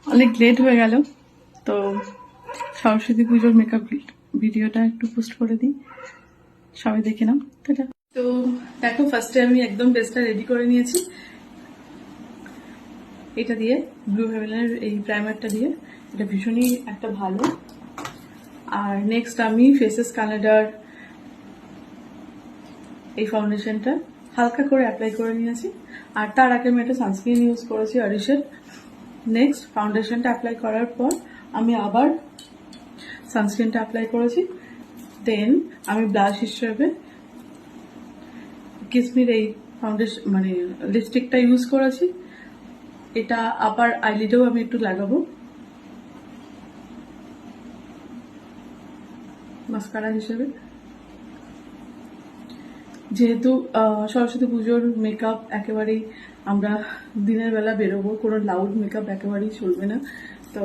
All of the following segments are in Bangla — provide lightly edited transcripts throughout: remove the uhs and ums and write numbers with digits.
অনেক লেট হয়ে গেল, তো সরস্বতী পুজোর মেকআপ ভিডিওটা একটু পোস্ট করে দিই, সবাই দেখে নাও। তো দেখো, ফার্স্টে আমি একদম বেসটা রেডি করে নিয়েছি এটা দিয়ে, ব্লু হেভেনের এই প্রাইমারটা দিয়ে। এটা ভীষণই একটা ভালো। আর নেক্সট আমি ফেসেস কানাডার এই ফাউন্ডেশনটা হালকা করে অ্যাপ্লাই করে নিয়েছি। আর তার আগে আমি একটা সানস্ক্রিন ইউজ করেছি অরিশের। নেক্সট ফাউন্ডেশনটা অ্যাপ্লাই করার পর আমি আবার সানস্ক্রিনটা অ্যাপ্লাই করেছি। দেন আমি ব্লাশ হিসেবে কিসমির এই ফাউন্ডেশন মানে লিপস্টিকটা ইউজ করেছি। এটা আবার আইলিডেও আমি একটু লাগাবো মাস্কারা হিসেবে। যেহেতু সরস্বতী পুজোর মেকআপ একেবারেই আমরা দিনের বেলা বেরোবো, কোনো লাউড মেকআপ একেবারেই চলবে না, তো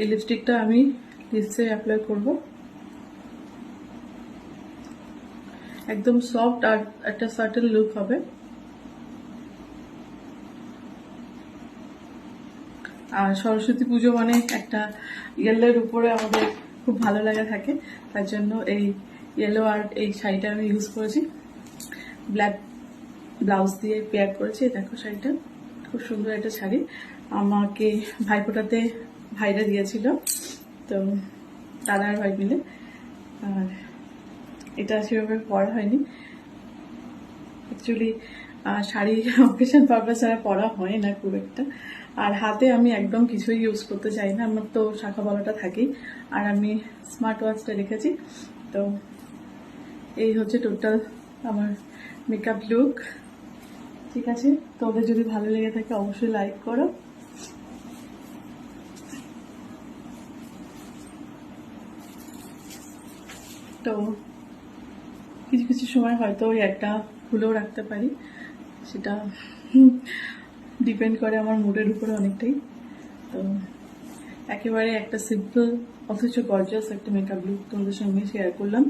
এই লিপস্টিকটা আমি লিপসে অ্যাপ্লাই করব। একদম সফট আর একটা সার্টেন লুক হবে। আর সরস্বতী পুজো মানে একটা ইয়েলোর উপরে আমাদের খুব ভালো লাগা থাকে, তার জন্য এই ইয়েলো আর এই শাড়িটা আমি ইউজ করেছি। ব্ল্যাক ব্লাউজ দিয়ে পেয়ার করেছি। দেখো শাড়িটা খুব সুন্দর একটা শাড়ি, আমাকে ভাইফোঁটাতে ভাইরা দিয়েছিল, তো দাদা আর ভাই মিলে। আর এটা সেভাবে পরা হয়নি অ্যাকচুয়ালি, শাড়ি অকেশন পারপাস ছাড়া পরা হয় না খুব একটা। আর হাতে আমি একদম কিছুই ইউজ করতে চাই না, আমার তো শাখা বলাটা থাকেই। আর আমি স্মার্ট ওয়াচটা রেখেছি। তো এই হচ্ছে টোটাল আমার মেকআপ লুক। ঠিক আছে, তোদের যদি ভালো লেগে থাকে অবশ্যই লাইক করো। তো কিছু কিছু সময় হয়তো ওই একটা ভুলেও রাখতে পারি, সেটা ডিপেন্ড করে আমার মুডের উপরে অনেকটাই। তো একেবারে একটা সিম্পল অথচ গর্জিয়াস একটা মেকআপ লুক তোমাদের সঙ্গে শেয়ার করলাম।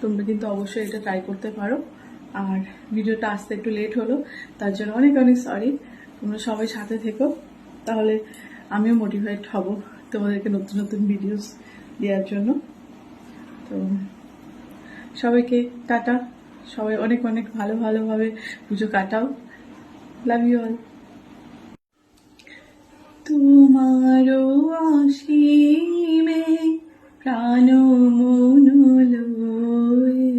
তোমরা কিন্তু অবশ্যই এটা ট্রাই করতে পারো। আর ভিডিওটা আসতে একটু লেট হলো, তার জন্য অনেক অনেক সরি। তোমরা সবাই সাথে থেকো, তাহলে আমিও মোটিভেট হব তোমাদেরকে নতুন নতুন ভিডিওস দেওয়ার জন্য। তো সবাইকে টাটা, সবাই অনেক অনেক ভালোভাবে পুজো কাটাও। Love you all. তোমারও অসীমে প্রাণ মন লয়ে,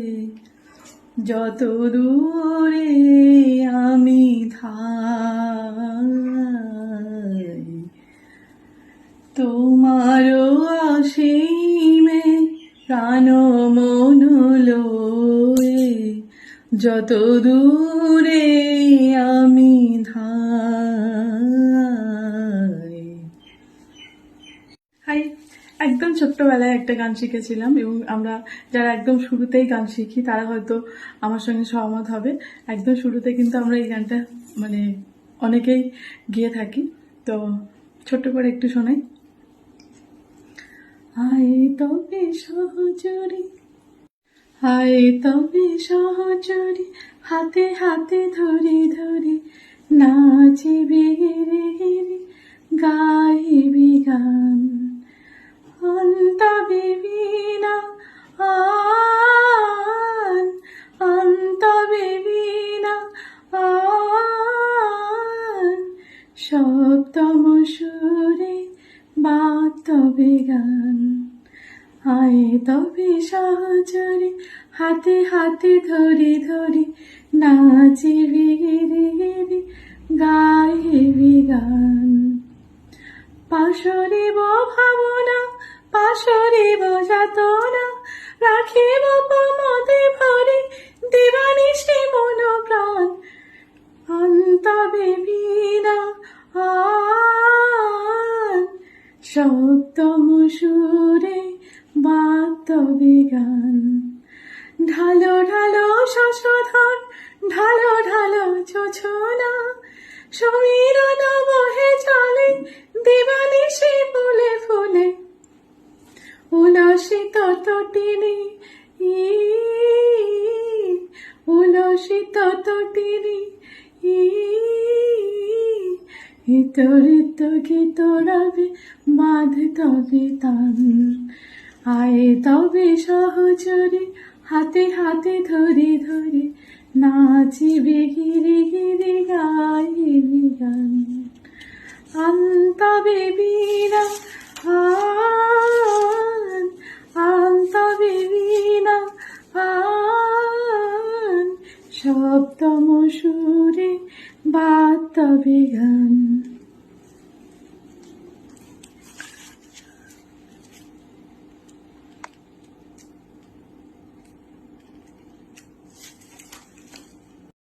যত দূরে আমি থাই, তোমারও অসীমে প্রাণ মন লয়ে, যত দূরে আমি ধাই। হাই, একদম ছোট্টবেলায় একটা গান শিখেছিলাম, এবং আমরা যারা একদম শুরুতেই গান শিখি তারা হয়তো আমার সঙ্গে সহমত হবে। একদম শুরুতে কিন্তু আমরা এই গানটা মানে অনেকেই গিয়ে থাকি। তো ছোট্ট করে একটু শোনাই। আয় তবে সহচরী, আয় তবে সহচরী, হাতে হাতে ধরে ধরে নাচিবি গিরে গিরে, গাইবি গান। অন্তবে বীণা আন, অন্তবে বীণা আন, সপ্তম সুরে বাতবে গান। আয় তবে সহচরে, হাতে হাতে ধরে ধরে নাচিবি গিরে গিরে, গাইবি গান। পাশরিব ভাবনা, পাশরিব যাতনা, রাখিব প্রমোদে ভরে দিবানিশি মন প্রাণ। অন্তবে বীণা আন, সপ্তম সুরে বাতবে গান। ঢালো ঢালো শশধর, ঢালো ঢালো যোছনা, সমীরণ বহে চলে দিবানিশি ফুলে ফুলে। উলসিত তটিনী, উলসিত তটিনী, তরিত গীত রবে বাঁধ তবে তান, আয়ে তবে সহচরে হাতে হাতে ধরে ধরে নাচিবে গিরে গিরে গাইবে গান। আন্তবে বীরা